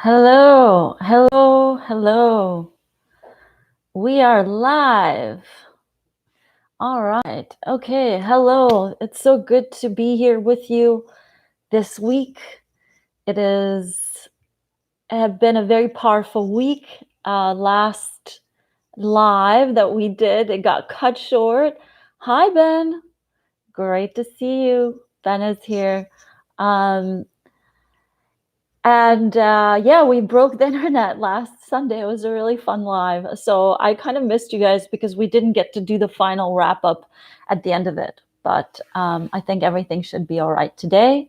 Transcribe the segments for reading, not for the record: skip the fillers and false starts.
Hello, hello, hello. We are live. All right. Okay. Hello. It's so good to be here with you this week. It had been a very powerful week. Last live that we did, it got cut short. Hi, Ben. Great to see you. Ben is here. Yeah, we broke the internet last Sunday. It was a really fun live. So I kind of missed you guys because we didn't get to do the final wrap up at the end of it. But I think everything should be all right today.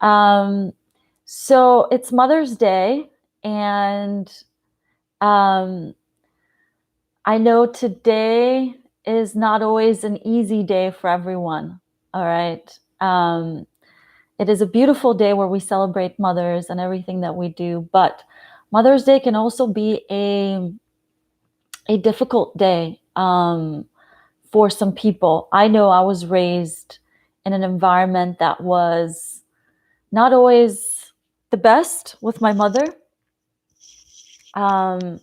So it's Mother's Day, and I know today is not always an easy day for everyone. All right. It is a beautiful day where we celebrate mothers and everything that we do, but Mother's Day can also be a difficult day for some people. I know I was raised in an environment that was not always the best with my mother. And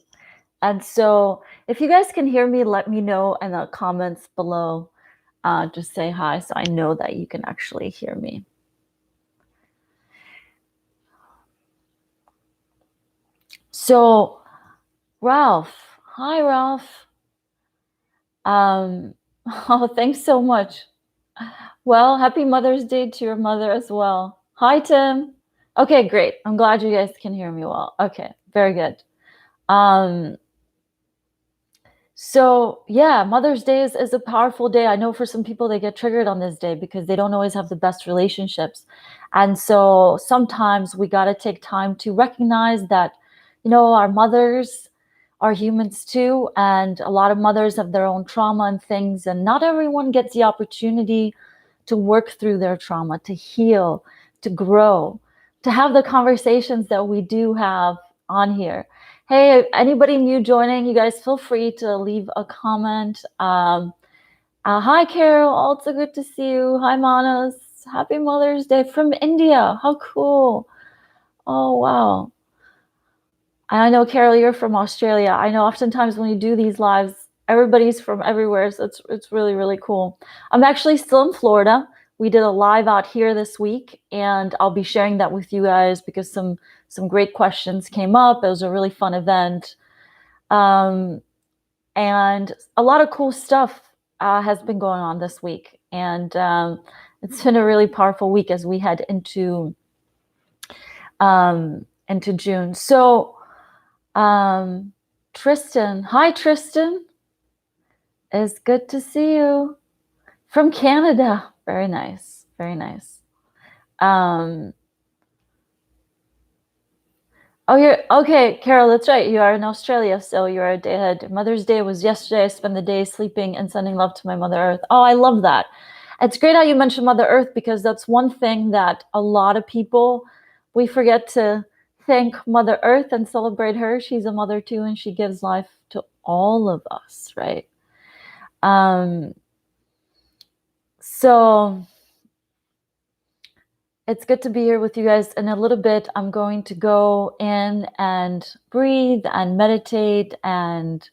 so if you guys can hear me, let me know in the comments below. Just say hi so I know that you can actually hear me. So, Ralph. Hi, Ralph. Oh, thanks so much. Well, happy Mother's Day to your mother as well. Hi, Tim. Okay, great. I'm glad you guys can hear me well. Okay, very good. So yeah, Mother's Day is a powerful day. I know for some people they get triggered on this day because they don't always have the best relationships. And so sometimes we got to take time to recognize that, our mothers are humans too. And a lot of mothers have their own trauma and things. And not everyone gets the opportunity to work through their trauma, to heal, to grow, to have the conversations that we do have on here. Hey, anybody new joining, you guys feel free to leave a comment. Hi, Carol. Also good to see you. Hi, Manas. Happy Mother's Day from India. How cool. Oh, wow. I know, Carol, you're from Australia. I know oftentimes when you do these lives, everybody's from everywhere. So it's really, really cool. I'm actually still in Florida. We did a live out here this week, and I'll be sharing that with you guys because some great questions came up. It was a really fun event. And a lot of cool stuff has been going on this week. And it's been a really powerful week as we head into June. So Tristan, hi Tristan. It's good to see you from Canada. Very nice, very nice. Oh, you're okay, Carol. That's right. You are in Australia, so you're a day ahead. Mother's Day was yesterday. I spent the day sleeping and sending love to my Mother Earth. Oh, I love that. It's great how you mentioned Mother Earth because that's one thing that a lot of people, we forget to thank Mother Earth and celebrate her. She's a mother too, and she gives life to all of us, right? So it's good to be here with you guys. In a little bit, I'm going to go in and breathe and meditate and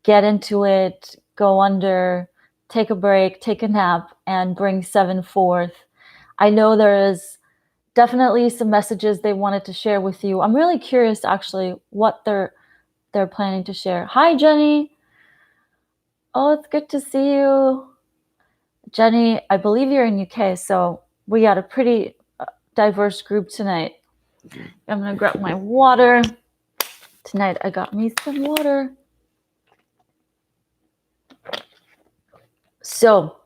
get into it, go under, take a break, take a nap, and bring 7 forth. I know there is definitely some messages they wanted to share with you. I'm really curious, actually, what they're planning to share. Hi, Jenny. Oh, it's good to see you. Jenny, I believe you're in UK, so we got a pretty diverse group tonight. I'm gonna grab my water. Tonight I got me some water. So,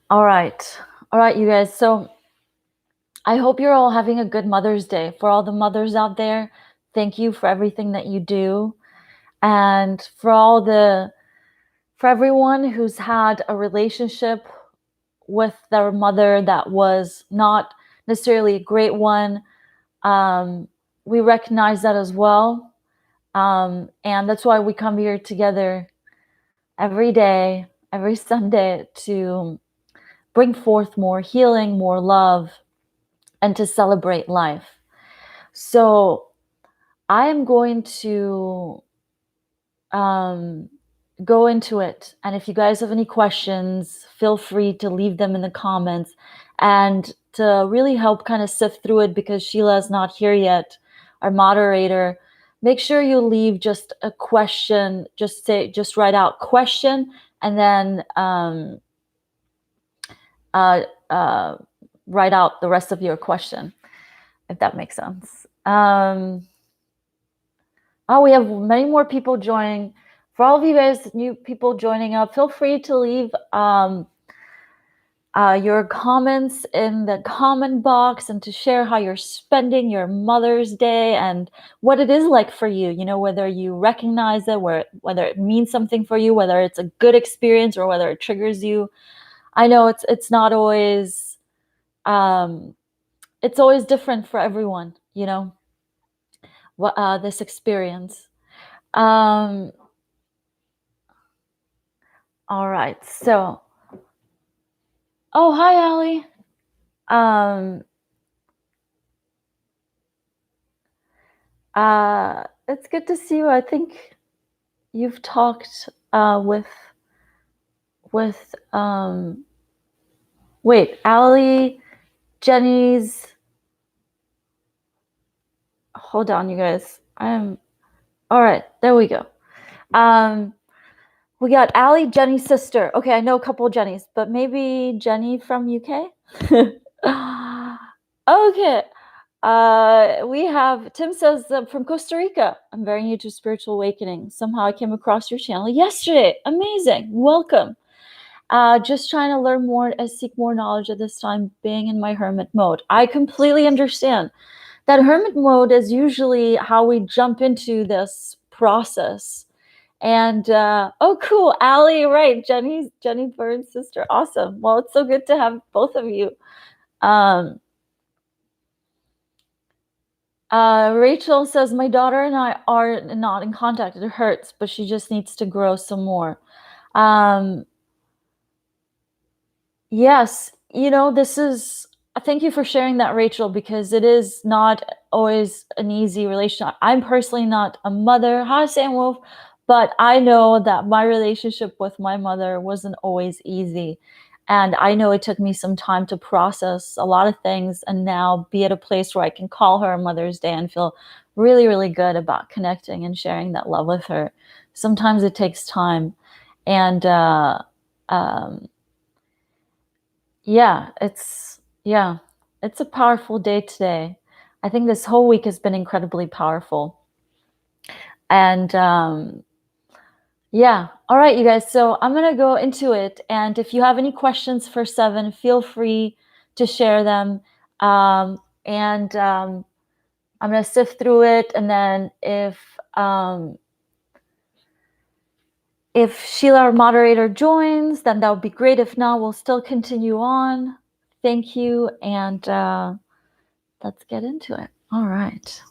all right, you guys. So I hope you're all having a good Mother's Day. For all the mothers out there, thank you for everything that you do. And for everyone who's had a relationship with their mother that was not necessarily a great one, we recognize that as well. And that's why we come here together every day, every Sunday, to bring forth more healing, more love, and to celebrate life. So I am going to go into it. And if you guys have any questions, feel free to leave them in the comments, and to really help kind of sift through it, because Sheila's not here yet, our moderator. Make sure you leave just a question, just write out question, and then write out the rest of your question, if that makes sense. Oh, we have many more people joining. For all of you guys, new people joining up, feel free to leave your comments in the comment box, and to share how you're spending your Mother's Day and what it is like for you. You know, whether you recognize it, whether it means something for you, whether it's a good experience or whether it triggers you. I know it's not always it's always different for everyone. You know, what this experience. All right, so. Oh, hi, Allie. It's good to see you. I think you've talked with wait, Allie, Jenny's. Hold on, you guys. All right. There we go. We got Allie, Jenny's sister. Okay, I know a couple of Jennies, but maybe Jenny from UK. Okay. We have Tim says from Costa Rica. I'm very new to spiritual awakening. Somehow I came across your channel yesterday. Amazing. Welcome. Just trying to learn more and seek more knowledge at this time, being in my hermit mode. I completely understand that hermit mode is usually how we jump into this process. And oh, cool, Allie, right? Jenny Burns' sister. Awesome. Well, it's so good to have both of you. Rachel says, my daughter and I are not in contact. It hurts, but she just needs to grow some more. Yes, you know, thank you for sharing that, Rachel, because it is not always an easy relationship. I'm personally not a mother. Hi, Sam Wolf. But I know that my relationship with my mother wasn't always easy. And I know it took me some time to process a lot of things, and now be at a place where I can call her on Mother's Day and feel really, really good about connecting and sharing that love with her. Sometimes it takes time. And yeah, it's a powerful day today. I think this whole week has been incredibly powerful. And yeah, all right, you guys. So I'm gonna go into it, and if you have any questions for Seven, feel free to share them. And I'm gonna sift through it, and then if Sheila, our moderator, joins, then that would be great. If not, we'll still continue on. Thank you, and let's get into it. All right.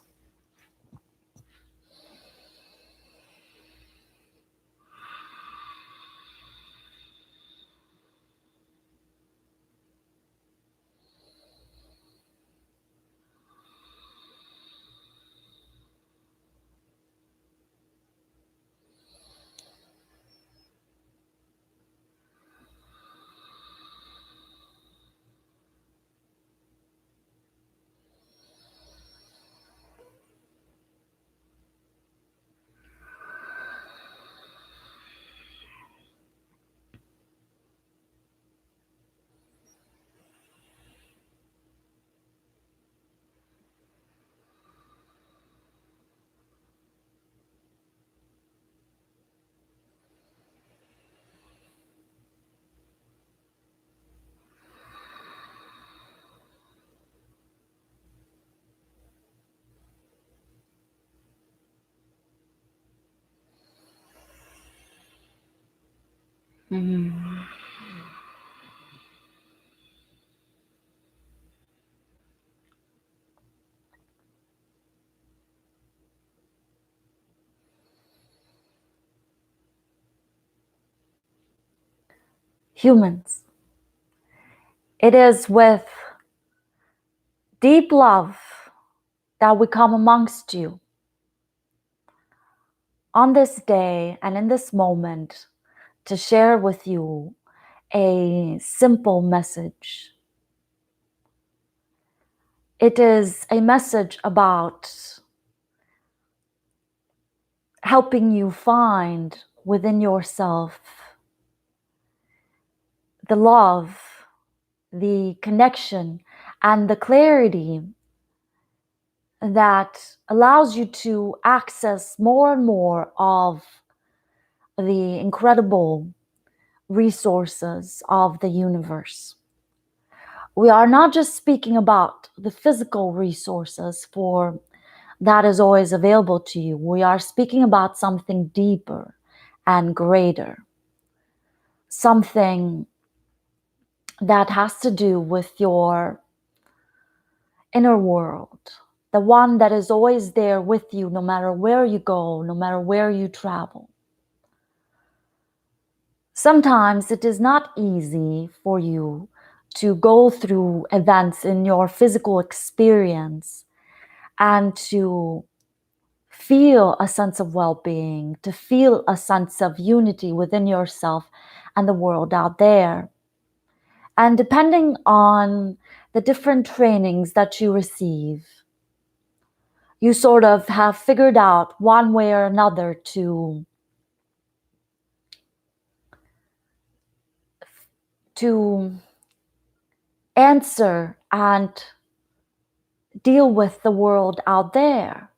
Mm. Humans. It is with deep love that we come amongst you on this day and in this moment to share with you a simple message. It is a message about helping you find within yourself the love, the connection, and the clarity that allows you to access more and more of the incredible resources of the universe. We are not just speaking about the physical resources, for that is always available to you. We are speaking about something deeper and greater, something that has to do with your inner world, the one that is always there with you no matter where you go, no matter where you travel. Sometimes it is not easy for you to go through events in your physical experience and to feel a sense of well-being, to feel a sense of unity within yourself and the world out there. And depending on the different trainings that you receive, you sort of have figured out one way or another to answer and deal with the world out there.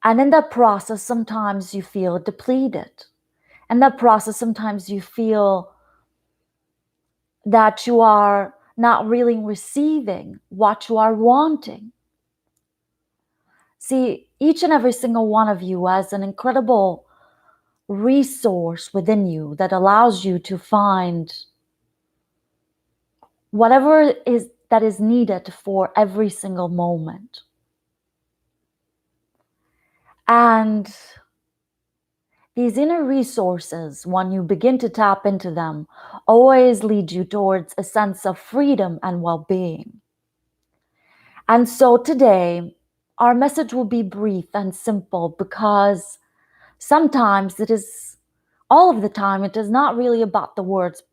And in that process, sometimes you feel depleted. In that process, sometimes you feel that you are not really receiving what you are wanting. See, each and every single one of you has an incredible resource within you that allows you to find whatever is that is needed for every single moment. And these inner resources, when you begin to tap into them, always lead you towards a sense of freedom and well-being. And so today, our message will be brief and simple, because sometimes it is, all of the time, it is not really about the words,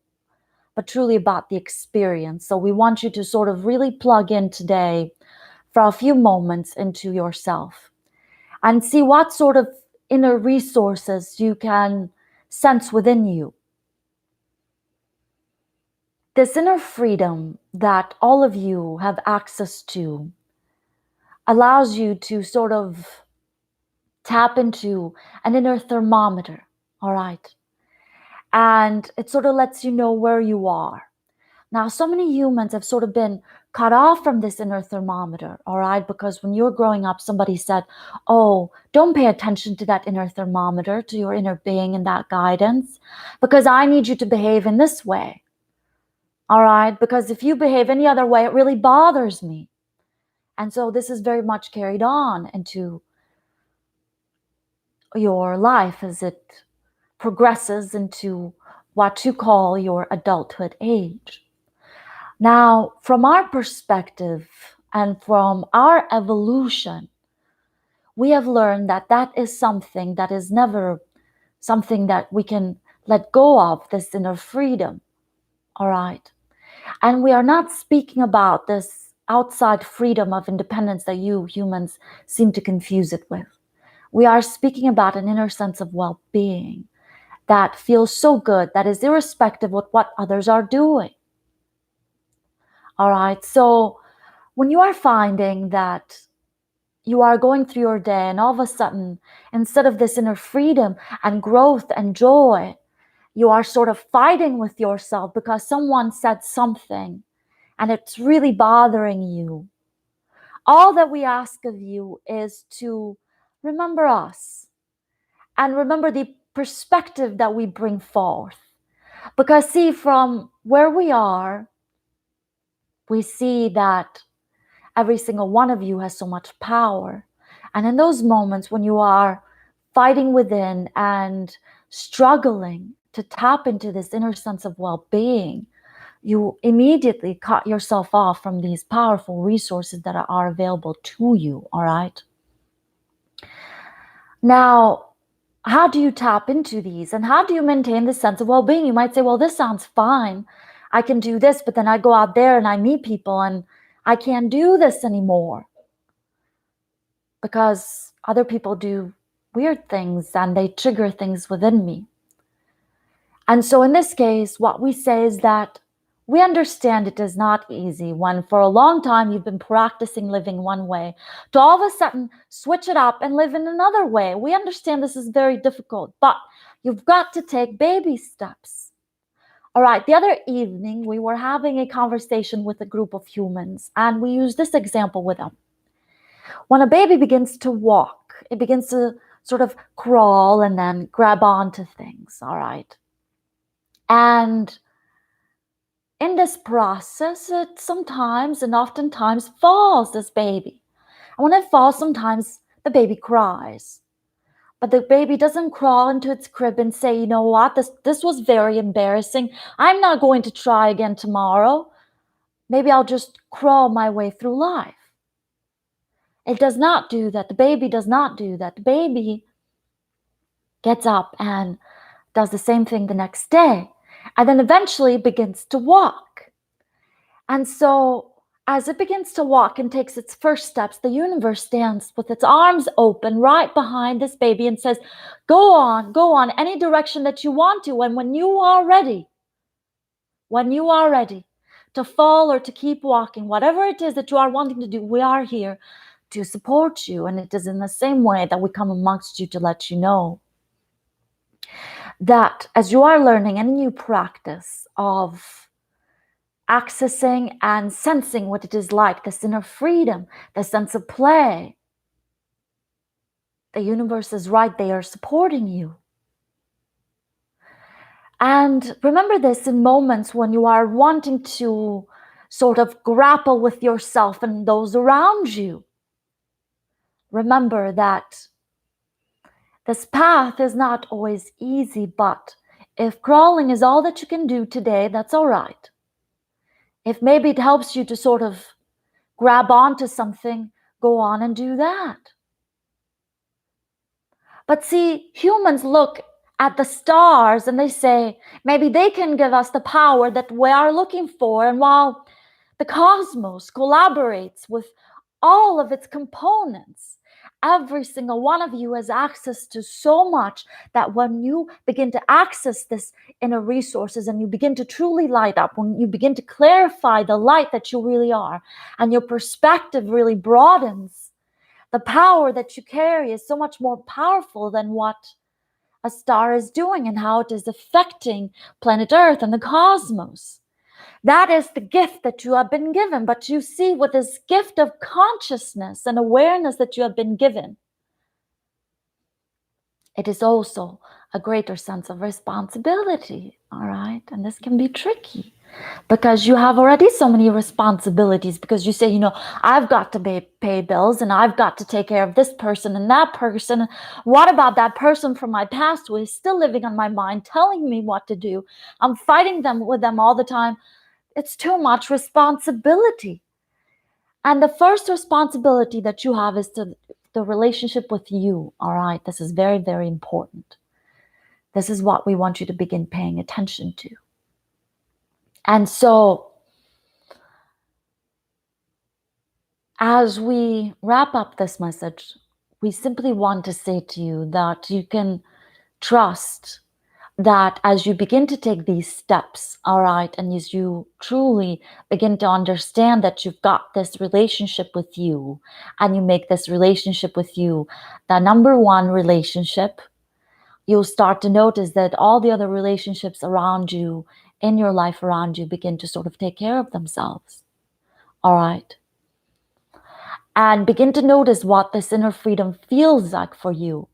but truly about the experience. So we want you to sort of really plug in today for a few moments into yourself and see what sort of inner resources you can sense within you. This inner freedom that all of you have access to allows you to sort of tap into an inner thermometer, all right? And it sort of lets you know where you are. Now, so many humans have sort of been cut off from this inner thermometer, all right? Because when you were growing up, somebody said, oh, don't pay attention to that inner thermometer, to your inner being and that guidance, because I need you to behave in this way, all right? Because if you behave any other way, it really bothers me. And so this is very much carried on into your life as it progresses into what you call your adulthood age. Now, from our perspective and from our evolution, we have learned that that is something that is never something that we can let go of, this inner freedom, all right? And we are not speaking about this outside freedom of independence that you humans seem to confuse it with. We are speaking about an inner sense of well-being that feels so good, that is irrespective of what others are doing. All right, so when you are finding that you are going through your day and all of a sudden, instead of this inner freedom and growth and joy, you are sort of fighting with yourself because someone said something and it's really bothering you, all that we ask of you is to remember us and remember the perspective that we bring forth. Because see, from where we are, we see that every single one of you has so much power. And in those moments when you are fighting within and struggling to tap into this inner sense of well-being, you immediately cut yourself off from these powerful resources that are available to you, all right? Now, how do you tap into these and how do you maintain this sense of well-being? You might say, well, this sounds fine. I can do this, but then I go out there and I meet people and I can't do this anymore because other people do weird things and they trigger things within me. And so in this case, what we say is that we understand it is not easy when for a long time you've been practicing living one way to all of a sudden switch it up and live in another way. We understand this is very difficult, but you've got to take baby steps. All right, the other evening we were having a conversation with a group of humans and we used this example with them. When a baby begins to walk, it begins to sort of crawl and then grab onto things, all right? And in this process, it sometimes and oftentimes falls, this baby. And when it falls, sometimes the baby cries. But the baby doesn't crawl into its crib and say, you know what, this was very embarrassing. I'm not going to try again tomorrow. Maybe I'll just crawl my way through life. It does not do that. The baby does not do that. The baby gets up and does the same thing the next day. And then eventually begins to walk. And so as it begins to walk and takes its first steps, the universe stands with its arms open right behind this baby and says, go on, any direction that you want to. And when you are ready to fall or to keep walking, whatever it is that you are wanting to do, we are here to support you. And it is in the same way that we come amongst you to let you know that as you are learning any new practice of accessing and sensing what it is like, this inner freedom, the sense of play, the universe is right there supporting you. And remember this in moments when you are wanting to sort of grapple with yourself and those around you. Remember that this path is not always easy, but if crawling is all that you can do today, that's all right. If maybe it helps you to sort of grab onto something, go on and do that. But see, humans look at the stars and they say, maybe they can give us the power that we are looking for. And while the cosmos collaborates with all of its components, every single one of you has access to so much that when you begin to access this inner resources and you begin to truly light up, when you begin to clarify the light that you really are, and your perspective really broadens, the power that you carry is so much more powerful than what a star is doing and how it is affecting planet Earth and the cosmos. That is the gift that you have been given. But you see, with this gift of consciousness and awareness that you have been given, it is also a greater sense of responsibility, all right? And this can be tricky because you have already so many responsibilities because you say, you know, I've got to pay bills and I've got to take care of this person and that person. What about that person from my past who is still living on my mind, telling me what to do? I'm fighting with them all the time. It's too much responsibility. And the first responsibility that you have is to the relationship with you, all right? This is very, very important. This is what we want you to begin paying attention to. And so, as we wrap up this message, we simply want to say to you that you can trust that as you begin to take these steps, all right, and as you truly begin to understand that you've got this relationship with you, and you make this relationship with you the number one relationship, you'll start to notice that all the other relationships around you, in your life around you, begin to sort of take care of themselves, all right? And begin to notice what this inner freedom feels like for you.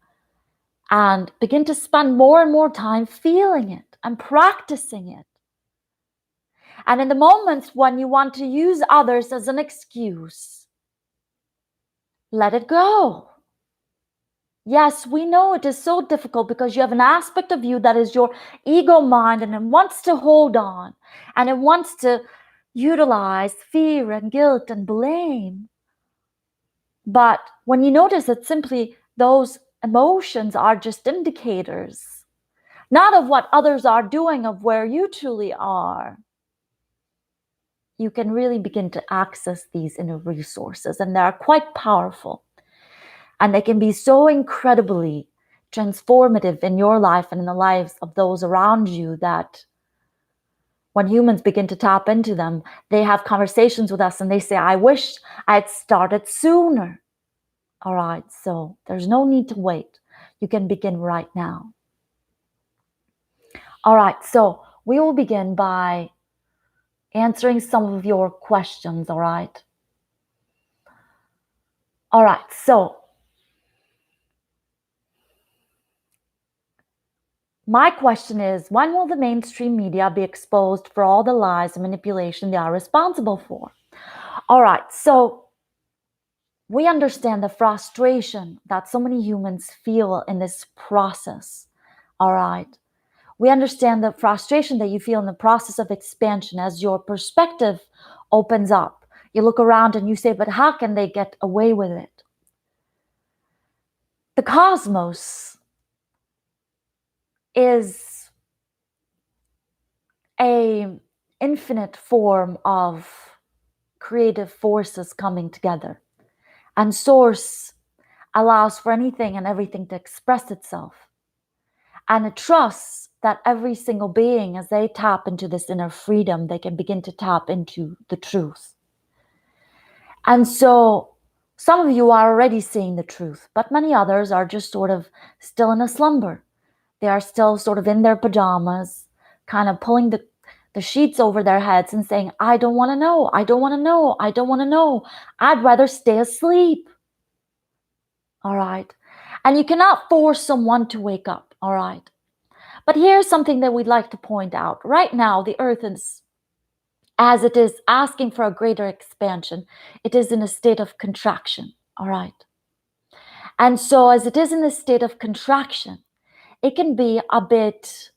And begin to spend more and more time feeling it and practicing it. And in the moments when you want to use others as an excuse, let it go. Yes, we know it is so difficult because you have an aspect of you that is your ego mind, and it wants to hold on, and it wants to utilize fear and guilt and blame. But when you notice that simply those emotions are just indicators, not of what others are doing, of where you truly are, you can really begin to access these inner resources, and they are quite powerful. And they can be so incredibly transformative in your life and in the lives of those around you that when humans begin to tap into them, they have conversations with us and they say, I wish I had started sooner. All right, so there's no need to wait. You can begin right now. All right, so we will begin by answering some of your questions, all right? All right, so my question is, when will the mainstream media be exposed for all the lies and manipulation they are responsible for? All right, so we understand the frustration that so many humans feel in this process. All right. We understand the frustration that you feel in the process of expansion as your perspective opens up. You look around and you say, but how can they get away with it? The cosmos is an infinite form of creative forces coming together. And source allows for anything and everything to express itself. And it trusts that every single being, as they tap into this inner freedom, they can begin to tap into the truth. And so some of you are already seeing the truth, but many others are just sort of still in a slumber. They are still sort of in their pajamas, kind of pulling the sheets over their heads and saying, I don't want to know, I don't want to know, I don't want to know. I'd rather stay asleep. All right. And you cannot force someone to wake up. All right. But here's something that we'd like to point out. Right now, the earth is, as it is asking for a greater expansion, it is in a state of contraction. All right. And so as it is in a state of contraction, it can be a bit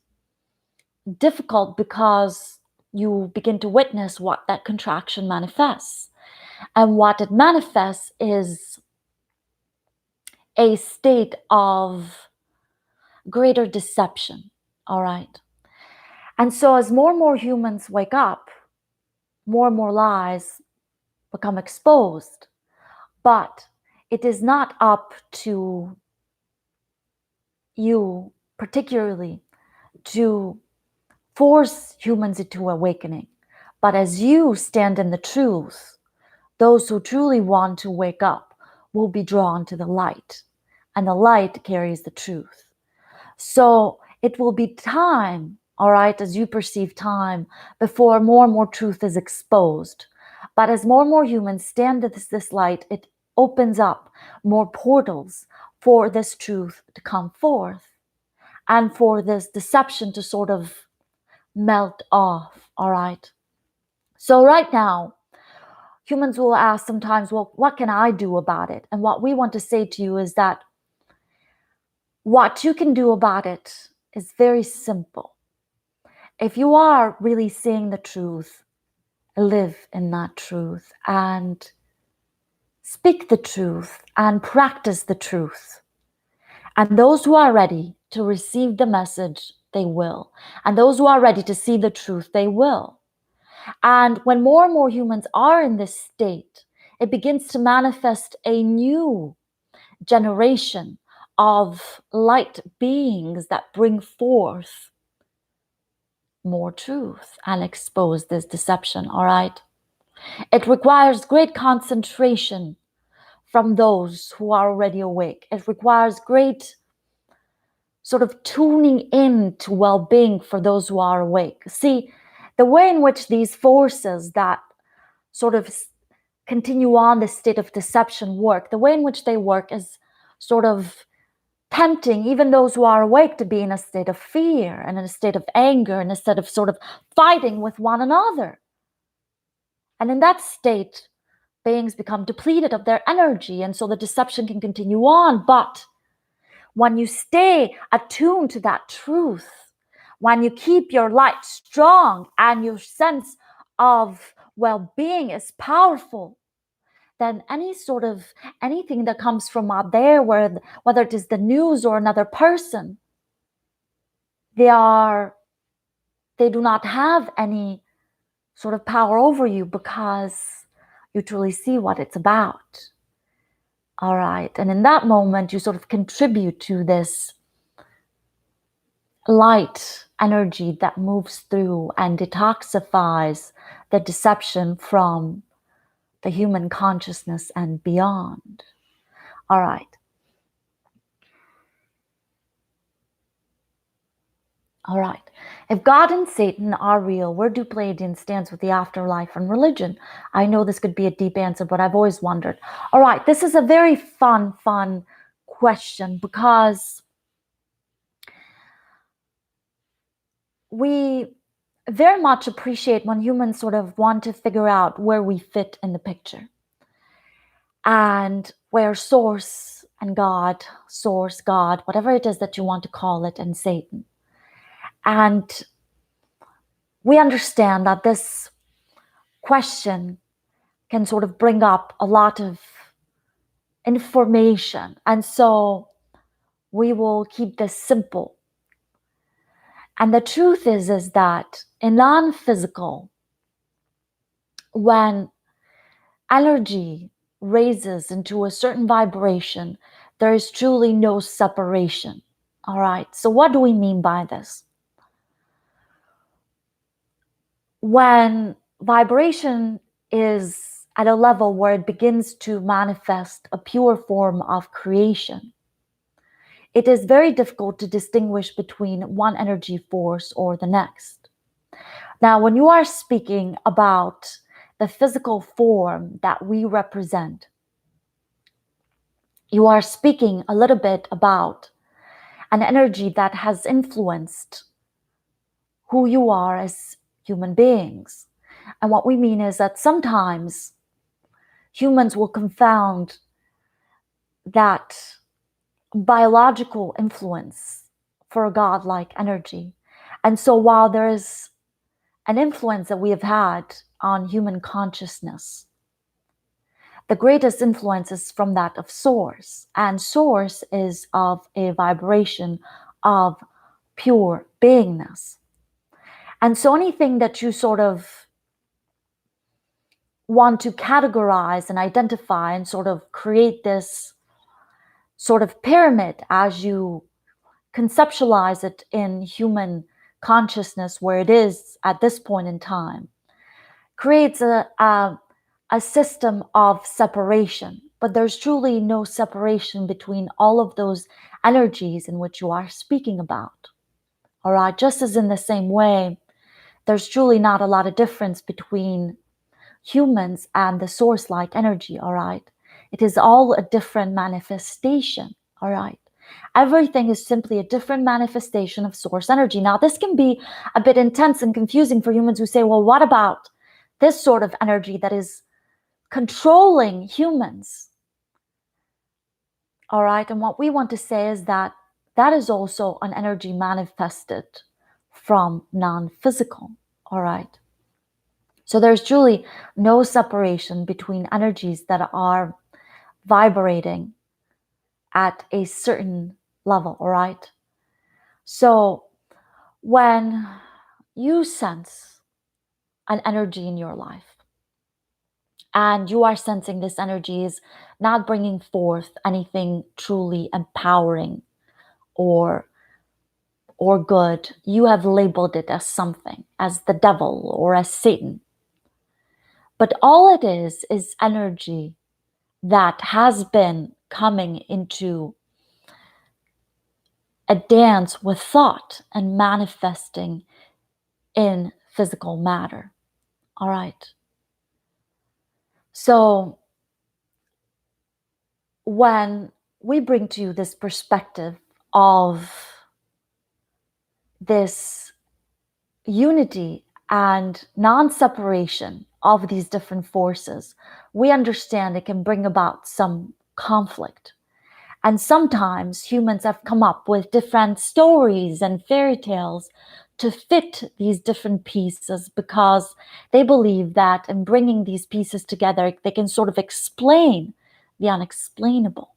difficult because you begin to witness what that contraction manifests. And what it manifests is a state of greater deception. All right. And so as more and more humans wake up, more and more lies become exposed. But it is not up to you particularly to force humans into awakening. But as you stand in the truth, those who truly want to wake up will be drawn to the light, and the light carries the truth. So it will be time, all right, as you perceive time, before more and more truth is exposed. But as more and more humans stand at this light, it opens up more portals for this truth to come forth and for this deception to sort of melt off, all right? So right now, humans will ask sometimes, well, what can I do about it? And what we want to say to you is that what you can do about it is very simple. If you are really seeing the truth, live in that truth and speak the truth and practice the truth. And those who are ready to receive the message, they will. And those who are ready to see the truth, they will. And when more and more humans are in this state, it begins to manifest a new generation of light beings that bring forth more truth and expose this deception, all right? It requires great concentration from those who are already awake. It requires great sort of tuning in to well-being for those who are awake. See, the way in which these forces that sort of continue on this state of deception work, the way in which they work is sort of tempting even those who are awake to be in a state of fear and in a state of anger and instead of sort of fighting with one another. And in that state, beings become depleted of their energy, and so the deception can continue on. But when you stay attuned to that truth, when you keep your light strong and your sense of well-being is powerful, then anything that comes from out there, whether it is the news or another person, they do not have any sort of power over you, because you truly see what it's about. All right. And in that moment, you sort of contribute to this light energy that moves through and detoxifies the deception from the human consciousness and beyond. All right. All right. If God and Satan are real, where do Pleiadians stand with the afterlife and religion? I know this could be a deep answer, but I've always wondered. All right. This is a very fun question, because we very much appreciate when humans sort of want to figure out where we fit in the picture, and where source, God, whatever it is that you want to call it, and Satan. And we understand that this question can sort of bring up a lot of information. And so we will keep this simple. And the truth is that in non-physical, when energy raises into a certain vibration, there is truly no separation. All right. So what do we mean by this? When vibration is at a level where it begins to manifest a pure form of creation, it is very difficult to distinguish between one energy force or the next. Now, when you are speaking about the physical form that we represent, you are speaking a little bit about an energy that has influenced who you are as human beings. And what we mean is that sometimes humans will confound that biological influence for a godlike energy. And so while there is an influence that we have had on human consciousness, the greatest influence is from that of source. And source is of a vibration of pure beingness. And so anything that you sort of want to categorize and identify and sort of create this sort of pyramid as you conceptualize it in human consciousness, where it is at this point in time, creates a system of separation. But there's truly no separation between all of those energies in which you are speaking about. All right. Just as in the same way, there's truly not a lot of difference between humans and the source-like energy. All right. It is all a different manifestation. All right. Everything is simply a different manifestation of source energy. Now, this can be a bit intense and confusing for humans who say, well, what about this sort of energy that is controlling humans? All right. And what we want to say is that that is also an energy manifested from non-physical. All right. So there's truly no separation between energies that are vibrating at a certain level. All right. So when you sense an energy in your life, and you are sensing this energy is not bringing forth anything truly empowering or good, you have labeled it as something, as the devil or as Satan. But all it is energy that has been coming into a dance with thought and manifesting in physical matter. All right. So when we bring to you this perspective of this unity and non-separation of these different forces, we understand it can bring about some conflict. And sometimes humans have come up with different stories and fairy tales to fit these different pieces because they believe that in bringing these pieces together, they can sort of explain the unexplainable.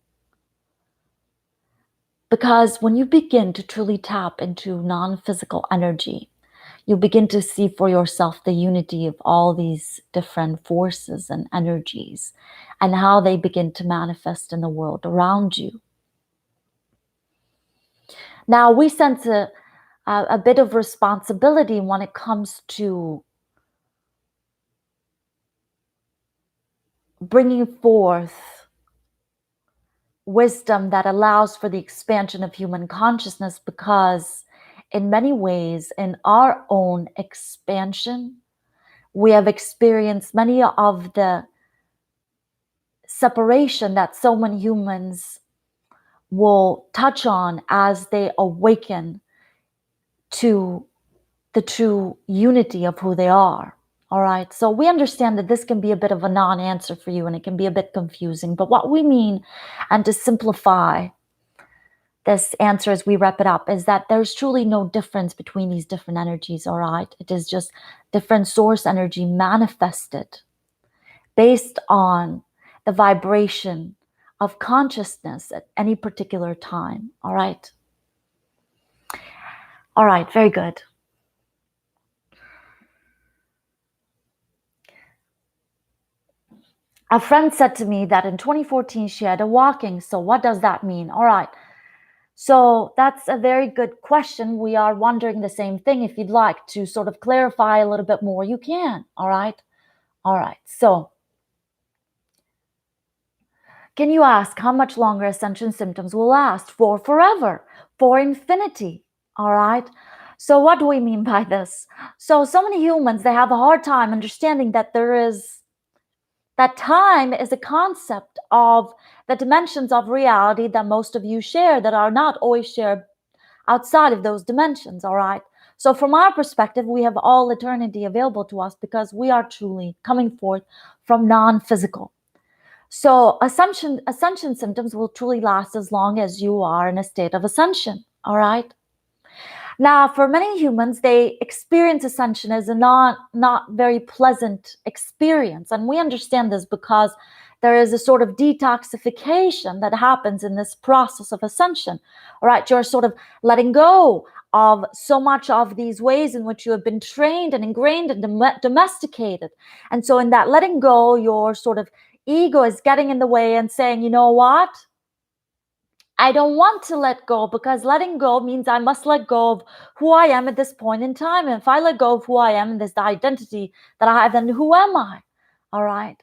Because when you begin to truly tap into non-physical energy, you begin to see for yourself the unity of all these different forces and energies and how they begin to manifest in the world around you. Now, we sense a bit of responsibility when it comes to bringing forth wisdom that allows for the expansion of human consciousness, because in many ways, in our own expansion, we have experienced many of the separation that so many humans will touch on as they awaken to the true unity of who they are. All right. So we understand that this can be a bit of a non-answer for you and it can be a bit confusing. But what we mean, and to simplify this answer as we wrap it up, is that there's truly no difference between these different energies. All right. It is just different source energy manifested based on the vibration of consciousness at any particular time. All right. All right. Very good. A friend said to me that in 2014 she had a walking. So what does that mean? All right. So that's a very good question. We are wondering the same thing. If you'd like to sort of clarify a little bit more, you can. All right. All right. So can you ask how much longer ascension symptoms will last? For forever, for infinity. All right. So what do we mean by this? So many humans, they have a hard time understanding that that time is a concept of the dimensions of reality that most of you share that are not always shared outside of those dimensions, all right? So from our perspective, we have all eternity available to us because we are truly coming forth from non-physical. So ascension symptoms will truly last as long as you are in a state of ascension, all right? Now, for many humans, they experience ascension as a not very pleasant experience. And we understand this because there is a sort of detoxification that happens in this process of ascension. All right, you're sort of letting go of so much of these ways in which you have been trained and ingrained and domesticated. And so in that letting go, your sort of ego is getting in the way and saying, you know what? I don't want to let go, because letting go means I must let go of who I am at this point in time. And if I let go of who I am and this the identity that I have, then who am I? All right.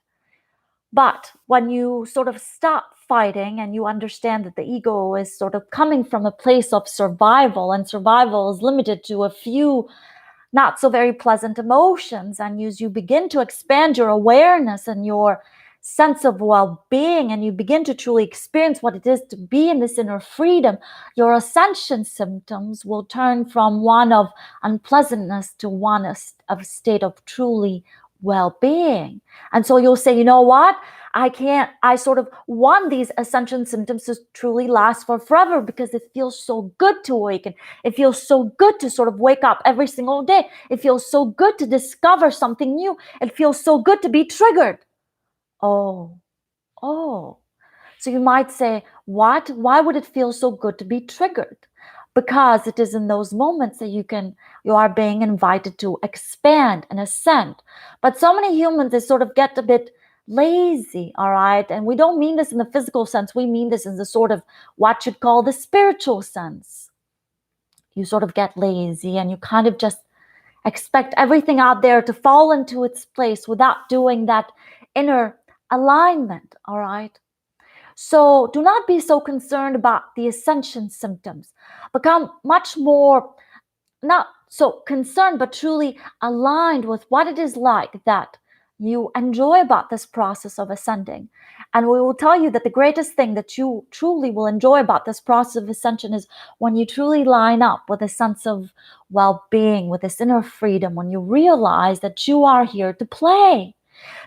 But when you sort of stop fighting and you understand that the ego is sort of coming from a place of survival, and survival is limited to a few not so very pleasant emotions, and as you begin to expand your awareness and your sense of well-being, and you begin to truly experience what it is to be in this inner freedom, your ascension symptoms will turn from one of unpleasantness to one of state of truly well-being. And so you'll say, you know what? I sort of want these ascension symptoms to truly last for forever because it feels so good to awaken. It feels so good to sort of wake up every single day. It feels so good to discover something new. It feels so good to be triggered. Oh. So you might say, what? Why would it feel so good to be triggered? Because it is in those moments that you are being invited to expand and ascend. But so many humans, they sort of get a bit lazy, all right? And we don't mean this in the physical sense. We mean this in the sort of what you'd call the spiritual sense. You sort of get lazy and you kind of just expect everything out there to fall into its place without doing that inner alignment, all right? So do not be so concerned about the ascension symptoms. Become much more, not so concerned, but truly aligned with what it is like that you enjoy about this process of ascending. And we will tell you that the greatest thing that you truly will enjoy about this process of ascension is when you truly line up with a sense of well-being, with this inner freedom, when you realize that you are here to play,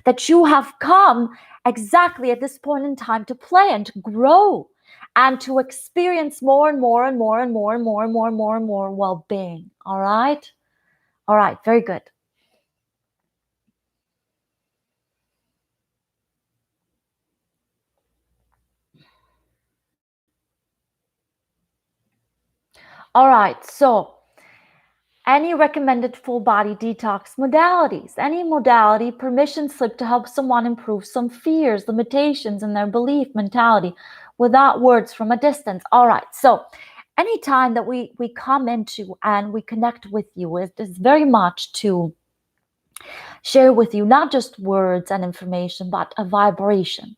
that you have come exactly at this point in time to play and to grow and to experience more and more and more and more and more and more and more and more well-being. All right? All right, very good. All right, so any recommended full body detox modalities, any modality, permission slip to help someone improve some fears, limitations in their belief mentality without words from a distance. All right, so anytime that we come into and we connect with you, it is very much to share with you not just words and information, but a vibration.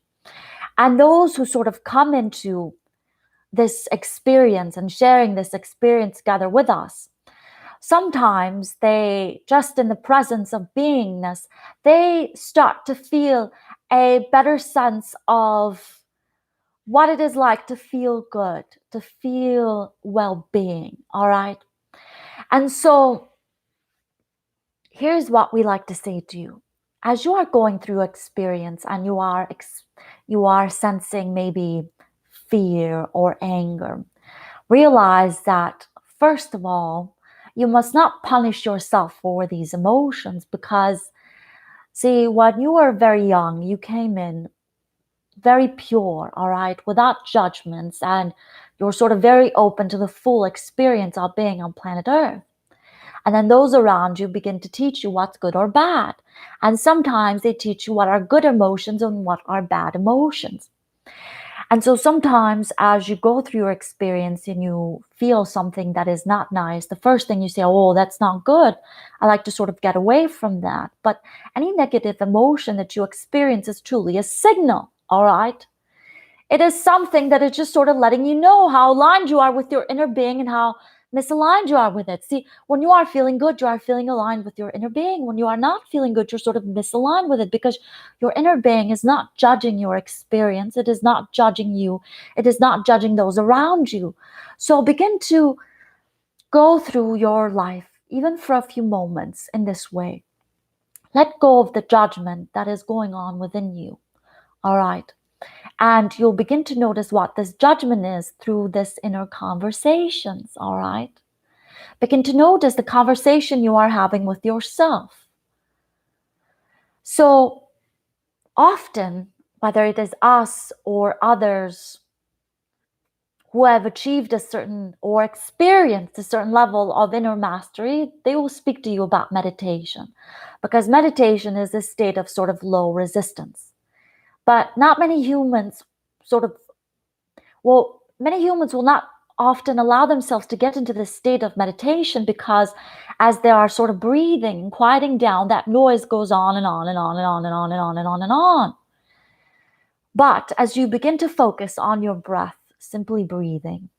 And those who sort of come into this experience and sharing this experience together with us, sometimes they, just in the presence of beingness, they start to feel a better sense of what it is like to feel good, to feel well-being. All right. And so here's what we like to say to you. As you are going through experience and you are sensing maybe fear or anger, realize that, first of all, you must not punish yourself for these emotions, because, see, when you were very young, you came in very pure, all right, without judgments, and you're sort of very open to the full experience of being on planet Earth. And then those around you begin to teach you what's good or bad. And sometimes they teach you what are good emotions and what are bad emotions. And so sometimes as you go through your experience and you feel something that is not nice, the first thing you say, oh, that's not good. I like to sort of get away from that. But any negative emotion that you experience is truly a signal, all right? It is something that is just sort of letting you know how aligned you are with your inner being and how misaligned you are with it. See, when you are feeling good, you are feeling aligned with your inner being. When you are not feeling good, you're sort of misaligned with it, because your inner being is not judging your experience. It is not judging you. It is not judging those around you. So begin to go through your life, even for a few moments, in this way. Let go of the judgment that is going on within you. All right. And you'll begin to notice what this judgment is through this inner conversations, all right? Begin to notice the conversation you are having with yourself. So often, whether it is us or others who have achieved a certain or experienced a certain level of inner mastery, they will speak to you about meditation, because meditation is a state of sort of low resistance. But not many humans many humans will not often allow themselves to get into this state of meditation, because as they are sort of breathing and quieting down, that noise goes on and on and on and on and on and on and on and on. But as you begin to focus on your breath, simply breathing,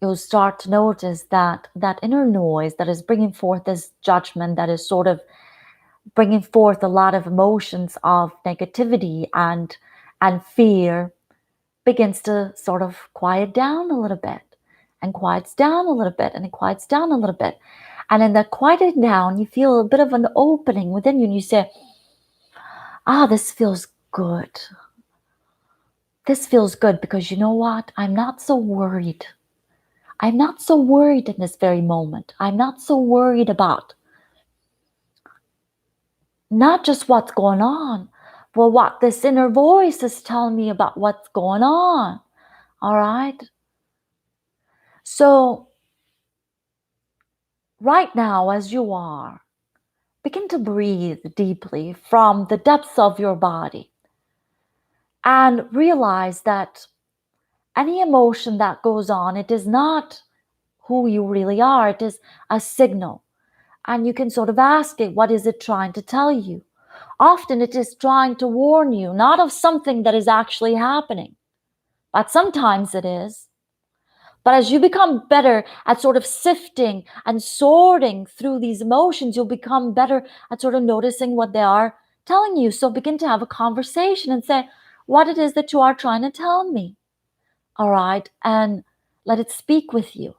you'll start to notice that that inner noise that is bringing forth this judgment, that is sort of bringing forth a lot of emotions of negativity and fear, begins to sort of quiet down a little bit, and quiets down a little bit, and it quiets down a little bit. And in that quieting down, you feel a bit of an opening within you, and you say, this feels good. This feels good, because you know what? I'm not so worried. I'm not so worried in this very moment. I'm not so worried about not just what's going on, but what this inner voice is telling me about what's going on. All right? So right now, as you are, begin to breathe deeply from the depths of your body, and realize that any emotion that goes on, it is not who you really are. It is a signal. And you can sort of ask it, what is it trying to tell you? Often it is trying to warn you, not of something that is actually happening, but sometimes it is. But as you become better at sort of sifting and sorting through these emotions, you'll become better at sort of noticing what they are telling you. So begin to have a conversation and say what it is that you are trying to tell me. All right. And let it speak with you.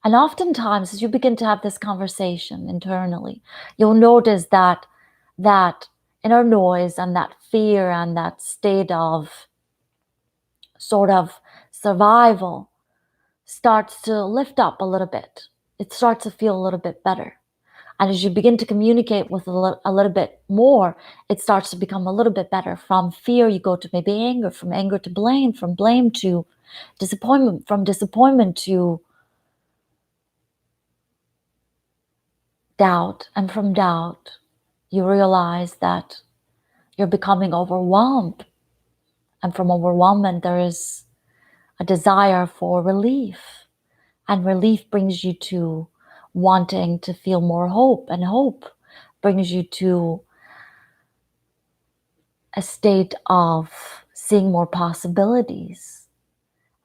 And oftentimes, as you begin to have this conversation internally, you'll notice that that inner noise and that fear and that state of sort of survival starts to lift up a little bit. It starts to feel a little bit better. And as you begin to communicate with a little bit more, it starts to become a little bit better. From fear, you go to maybe anger, from anger to blame, from blame to disappointment, from disappointment to doubt. And from doubt, you realize that you're becoming overwhelmed. And from overwhelmment, there is a desire for relief. And relief brings you to wanting to feel more hope. And hope brings you to a state of seeing more possibilities.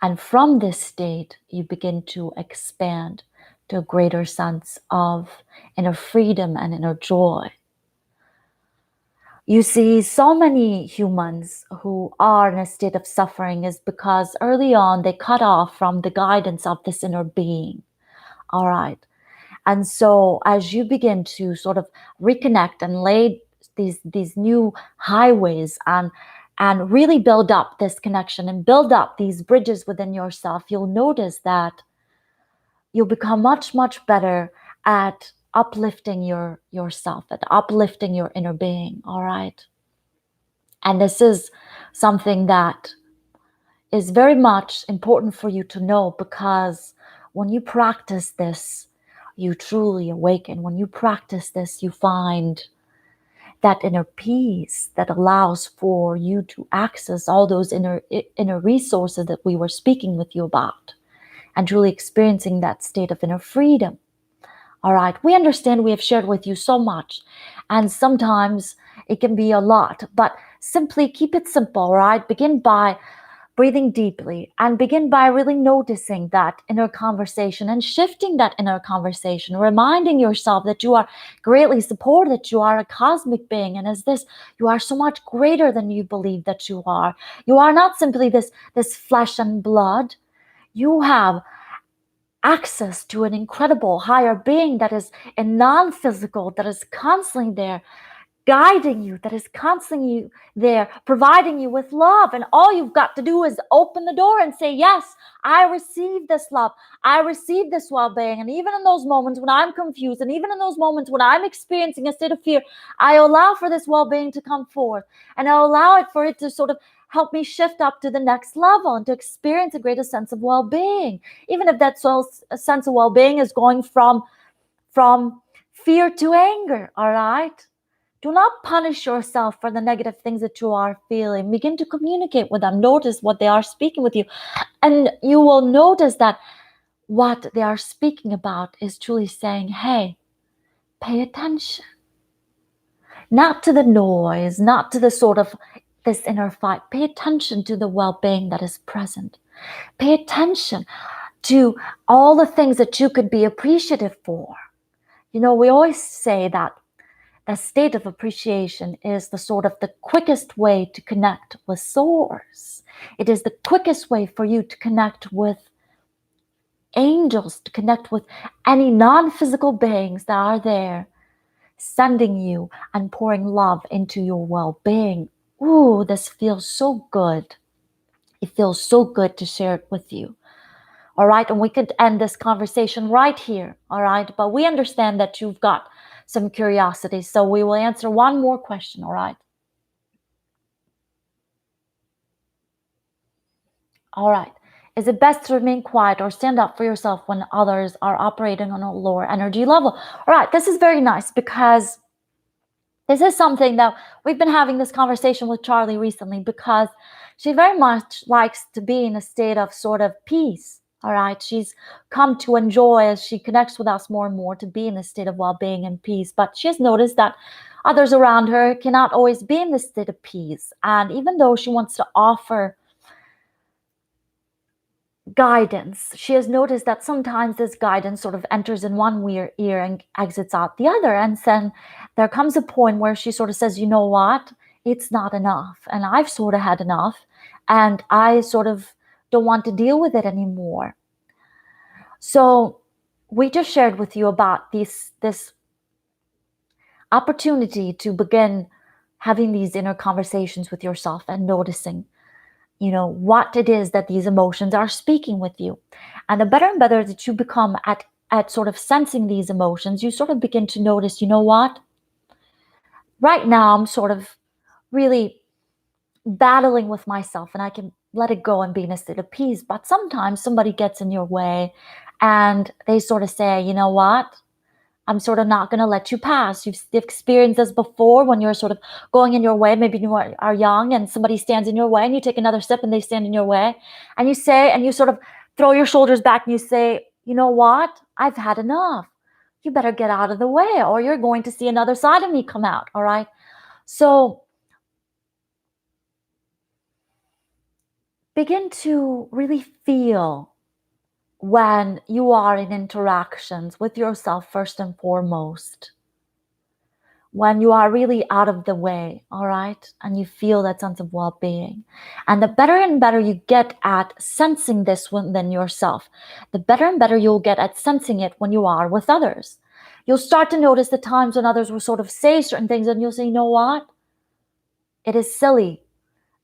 And from this state, you begin to expand to a greater sense of inner freedom and inner joy. You see, so many humans who are in a state of suffering is because early on they cut off from the guidance of this inner being. All right. And so as you begin to sort of reconnect and lay these new highways and really build up this connection and build up these bridges within yourself, you'll notice that you'll become much, much better at uplifting yourself, at uplifting your inner being. All right. And this is something that is very much important for you to know, because when you practice this, you truly awaken. When you practice this, you find that inner peace that allows for you to access all those inner resources that we were speaking with you about, and truly experiencing that state of inner freedom. All right, we understand we have shared with you so much, and sometimes it can be a lot, but simply keep it simple, right? Begin by breathing deeply and begin by really noticing that inner conversation and shifting that inner conversation, reminding yourself that you are greatly supported, that you are a cosmic being. And as this, you are so much greater than you believe that you are. You are not simply this flesh and blood. You have access to an incredible higher being that is a non-physical, that is constantly there, guiding you, that is constantly there, providing you with love. And all you've got to do is open the door and say, yes, I receive this love. I receive this well-being. And even in those moments when I'm confused, and even in those moments when I'm experiencing a state of fear, I allow for this well-being to come forth. And I allow it for it to sort of help me shift up to the next level and to experience a greater sense of well-being. Even if that sense of well-being is going from fear to anger, all right? Do not punish yourself for the negative things that you are feeling. Begin to communicate with them. Notice what they are speaking with you. And you will notice that what they are speaking about is truly saying, hey, pay attention. Not to the noise, not to the sort of this inner fight. Pay attention to the well-being that is present. Pay attention to all the things that you could be appreciative for. You know, we always say that the state of appreciation is the sort of the quickest way to connect with source. It is the quickest way for you to connect with angels, to connect with any non-physical beings that are there, sending you and pouring love into your well-being. Ooh, this feels so good. It feels so good to share it with you. All right, and we could end this conversation right here. All right, but we understand that you've got some curiosity, so we will answer one more question. All right. All right. Is it best to remain quiet or stand up for yourself when others are operating on a lower energy level? All right, this is very nice, because this is something that we've been having this conversation with Charlie recently, because she very much likes to be in a state of sort of peace. All right. She's come to enjoy, as she connects with us more and more, to be in a state of well-being and peace. But she has noticed that others around her cannot always be in this state of peace. And even though she wants to offer guidance, she has noticed that sometimes this guidance sort of enters in one ear and exits out the other. And then there comes a point where she sort of says, you know what? It's not enough. And I've sort of had enough. And I sort of don't want to deal with it anymore. So we just shared with you about this opportunity to begin having these inner conversations with yourself and noticing what it is that these emotions are speaking with you. And the better and better that you become at sort of sensing these emotions, you sort of begin to notice, what? Right now, I'm sort of really battling with myself and I can let it go and be in a state of peace. But sometimes somebody gets in your way and they sort of say, you know what? I'm sort of not going to let you pass. You've experienced this before when you're sort of going in your way. Maybe you are young and somebody stands in your way and you take another step and they stand in your way. And you say, and you sort of throw your shoulders back and you say, you know what? I've had enough. You better get out of the way or you're going to see another side of me come out. All right. So begin to really feel when you are in interactions with yourself first and foremost, when you are really out of the way, all right, and you feel that sense of well-being. And the better and better you get at sensing this within yourself, the better and better you'll get at sensing it when you are with others. You'll start to notice the times when others will sort of say certain things and you'll say, you know what? It is silly.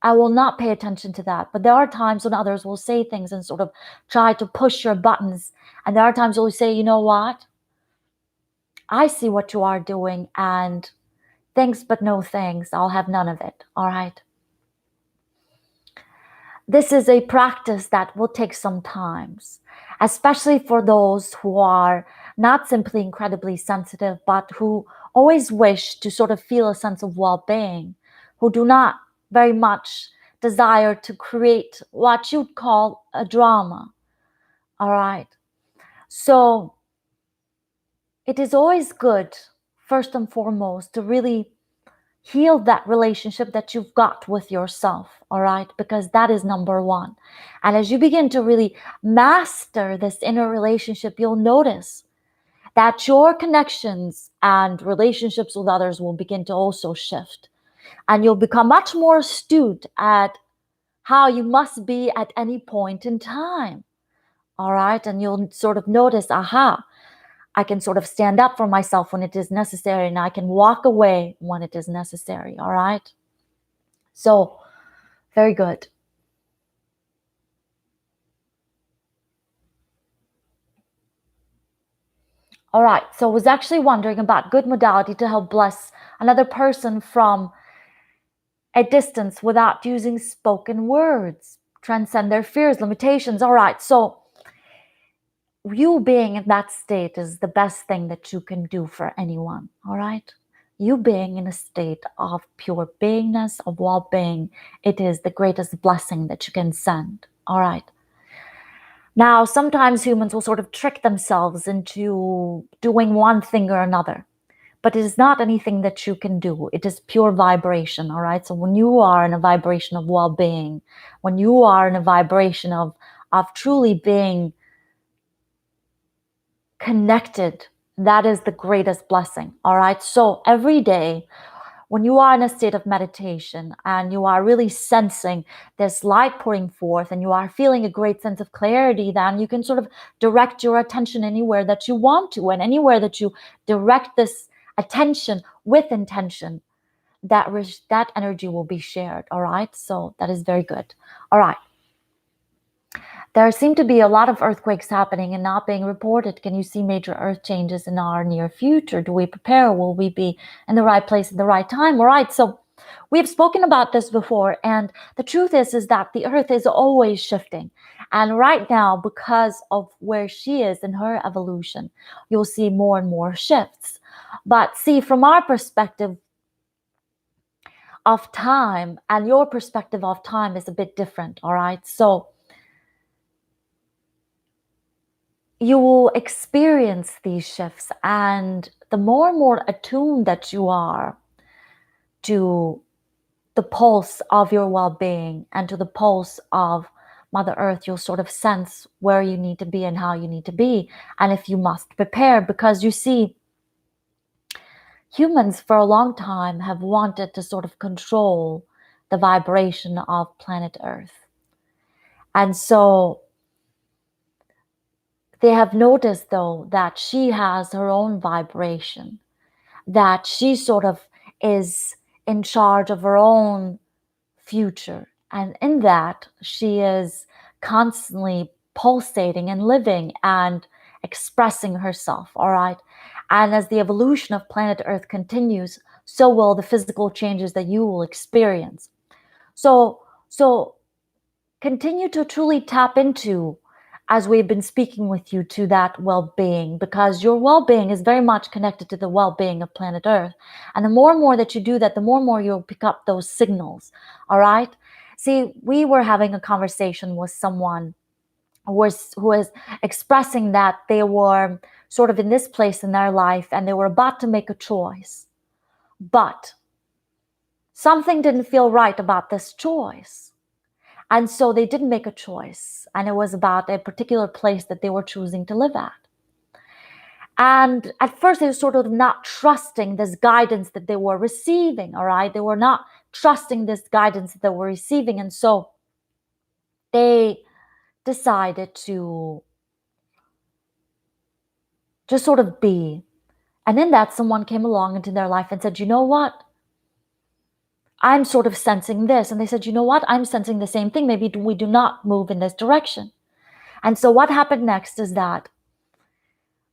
I will not pay attention to that. But there are times when others will say things and sort of try to push your buttons. And there are times when you say, you know what? I see what you are doing and thanks but no thanks. I'll have none of it. All right. This is a practice that will take some time, especially for those who are not simply incredibly sensitive, but who always wish to sort of feel a sense of well-being, who do not very much desire to create what you'd call a drama. All right. So it is always good, first and foremost, to really heal that relationship that you've got with yourself, all right? Because that is number one. And as you begin to really master this inner relationship, you'll notice that your connections and relationships with others will begin to also shift. And you'll become much more astute at how you must be at any point in time, all right? And you'll sort of notice, aha, I can sort of stand up for myself when it is necessary and I can walk away when it is necessary, all right? So, very good. All right, so I was actually wondering about good modality to help bless another person from a distance without using spoken words, transcend their fears, limitations. All right, so you being in that state is the best thing that you can do for anyone, all right? You being in a state of pure beingness, of well-being, it is the greatest blessing that you can send, all right? Now, sometimes humans will sort of trick themselves into doing one thing or another, but it is not anything that you can do. It is pure vibration, all right? So when you are in a vibration of well-being, when you are in a vibration of truly being connected, that is the greatest blessing, all right? So every day, when you are in a state of meditation and you are really sensing this light pouring forth and you are feeling a great sense of clarity, then you can sort of direct your attention anywhere that you want to, and anywhere that you direct this attention with intention, that energy will be shared, all right? So that is very good. All right. There seem to be a lot of earthquakes happening and not being reported. Can you see major earth changes in our near future? Do we prepare? Will we be in the right place at the right time? All right, so we've spoken about this before, and the truth is that the earth is always shifting. And right now, because of where she is in her evolution, you'll see more and more shifts. But see, from our perspective of time, and your perspective of time is a bit different, all right? So you will experience these shifts, and the more and more attuned that you are to the pulse of your well-being and to the pulse of Mother Earth, you'll sort of sense where you need to be and how you need to be, and if you must prepare. Because you see, humans for a long time have wanted to sort of control the vibration of planet Earth, and so they have noticed, though, that she has her own vibration, that she sort of is in charge of her own future. And in that, she is constantly pulsating and living and expressing herself, all right? And as the evolution of planet Earth continues, so will the physical changes that you will experience. So continue to truly tap into, as we've been speaking with you, to that well-being, because your well-being is very much connected to the well-being of planet Earth. And the more and more that you do that, the more and more you'll pick up those signals. All right. See, we were having a conversation with someone who was expressing that they were sort of in this place in their life and they were about to make a choice, but something didn't feel right about this choice. And so they didn't make a choice. And it was about a particular place that they were choosing to live at. And at first, they were sort of not trusting this guidance that they were receiving, all right? They were not trusting this guidance that they were receiving. And so they decided to just sort of be. And in that, someone came along into their life and said, you know what? I'm sort of sensing this. And they said, you know what? I'm sensing the same thing. Maybe we do not move in this direction. And so what happened next is that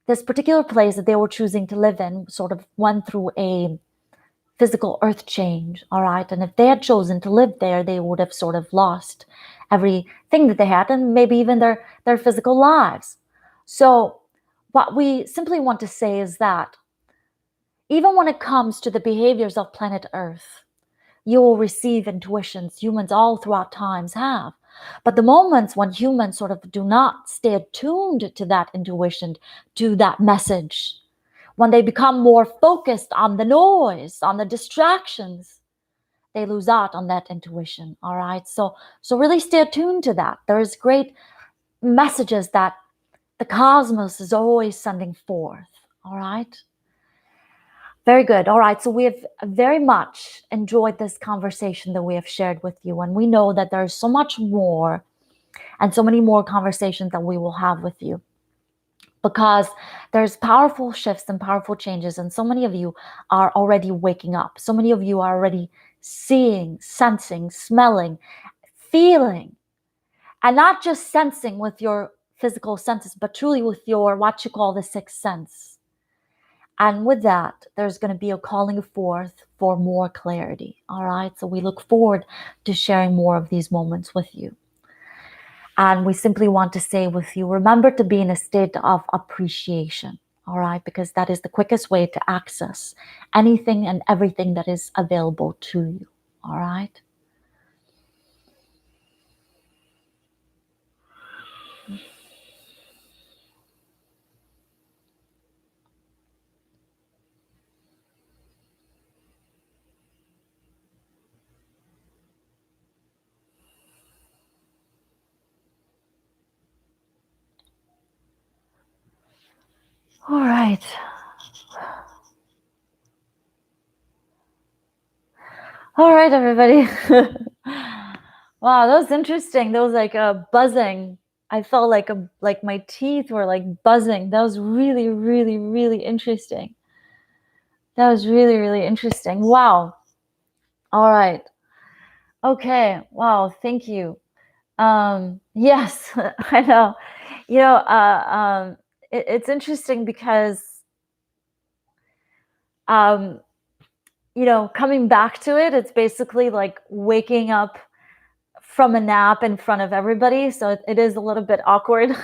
this particular place that they were choosing to live in sort of went through a physical earth change, all right? And if they had chosen to live there, they would have sort of lost everything that they had and maybe even their physical lives. So what we simply want to say is that even when it comes to the behaviors of planet Earth, you will receive intuitions humans all throughout times have. But the moments when humans sort of do not stay attuned to that intuition, to that message, when they become more focused on the noise, on the distractions, they lose out on that intuition, all right? So really stay attuned to that. There's great messages that the cosmos is always sending forth, all right? Very good. All right. So we have very much enjoyed this conversation that we have shared with you. And we know that there's so much more and so many more conversations that we will have with you, because there's powerful shifts and powerful changes. And so many of you are already waking up. So many of you are already seeing, sensing, smelling, feeling, and not just sensing with your physical senses, but truly with your, what you call the sixth sense. And with that, there's going to be a calling forth for more clarity. All right. So we look forward to sharing more of these moments with you. And we simply want to say with you, remember to be in a state of appreciation. All right. Because that is the quickest way to access anything and everything that is available to you. All right. All right. All right, everybody. Wow, that was interesting. That was like a buzzing. I felt like my teeth were like buzzing. That was really, really, really interesting. That was really, really interesting. Wow. All right. Okay. Wow. Thank you. Yes, I know. You know, it's interesting because you know, coming back to it, it's basically like waking up from a nap in front of everybody. So it is a little bit awkward.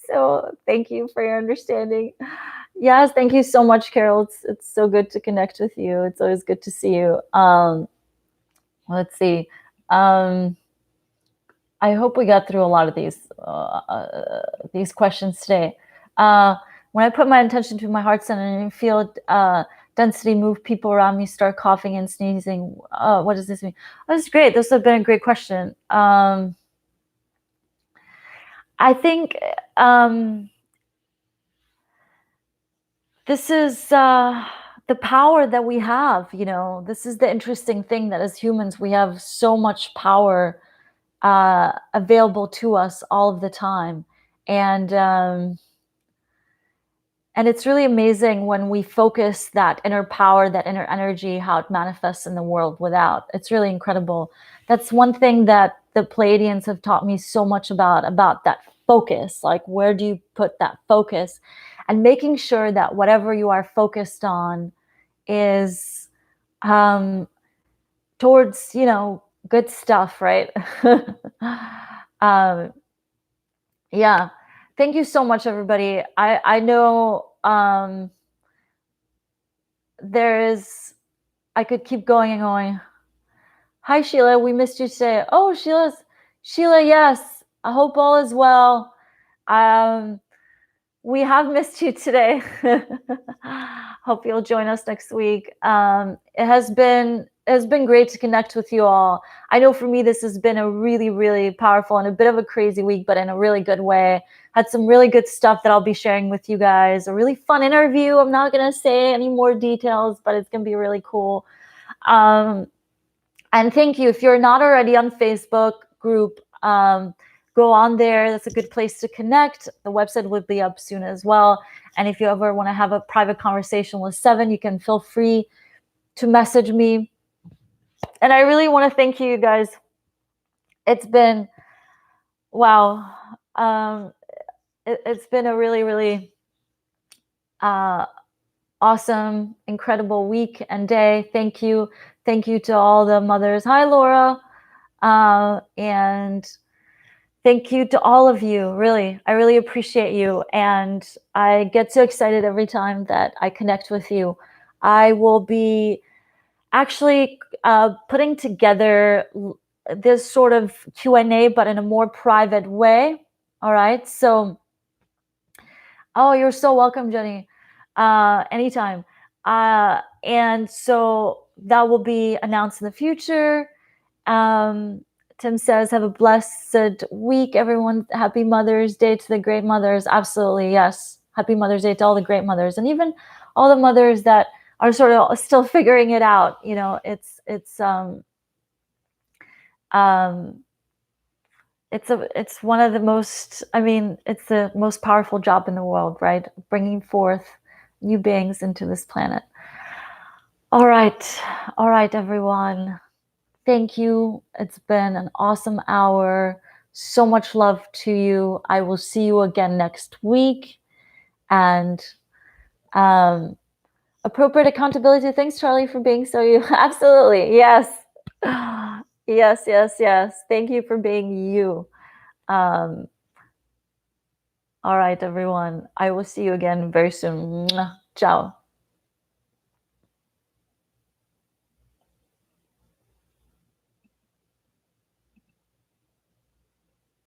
So thank you for your understanding. Yes, thank you so much, Carol. It's so good to connect with you. It's always good to see you. Let's see. I hope we got through a lot of these questions today. When I put my intention to my heart center and feel density move people around me, start coughing and sneezing, what does this mean? Oh, this is great. This has been a great question. I think this is the power that we have. You know, this is the interesting thing, that as humans, we have so much power available to us all of the time. And And it's really amazing when we focus that inner power, that inner energy, how it manifests in the world without. It's really incredible. That's one thing that the Pleiadians have taught me so much about that focus. Like, where do you put that focus? And making sure that whatever you are focused on is towards, good stuff, right? um, yeah. Thank you so much, everybody. I know I could keep going and going. Hi, Sheila. We missed you today. Oh, Sheila, yes. I hope all is well. We have missed you today. Hope you'll join us next week. It has been great to connect with you all. I know for me, this has been a really, really powerful and a bit of a crazy week, but in a really good way. Had some really good stuff that I'll be sharing with you guys. A really fun interview. I'm not going to say any more details, but it's going to be really cool. And thank you. If you're not already on Facebook group, go on there. That's a good place to connect. The website will be up soon as well. And if you ever want to have a private conversation with Seven, you can feel free to message me. And I really want to thank you guys. It's been, wow. It's been a really, really awesome, incredible week and day. Thank you. Thank you to all the mothers. Hi, Laura. And thank you to all of you. Really, I really appreciate you. And I get so excited every time that I connect with you. I will be actually putting together this sort of Q&A, but in a more private way. All right. So, oh, you're so welcome, Jenny. Anytime. And so that will be announced in the future. Tim says, have a blessed week, everyone. Happy Mother's Day to the great mothers. Absolutely, yes. Happy Mother's Day to all the great mothers, and even all the mothers that are sort of still figuring it out. It's one of the most, it's the most powerful job in the world, right? Bringing forth new beings into this planet. All right, everyone. Thank you. It's been an awesome hour. So much love to you. I will see you again next week. And appropriate accountability. Thanks, Charlie, for being so you. Absolutely. Yes. Yes. Thank you for being you. All right, everyone. I will see you again very soon. Ciao.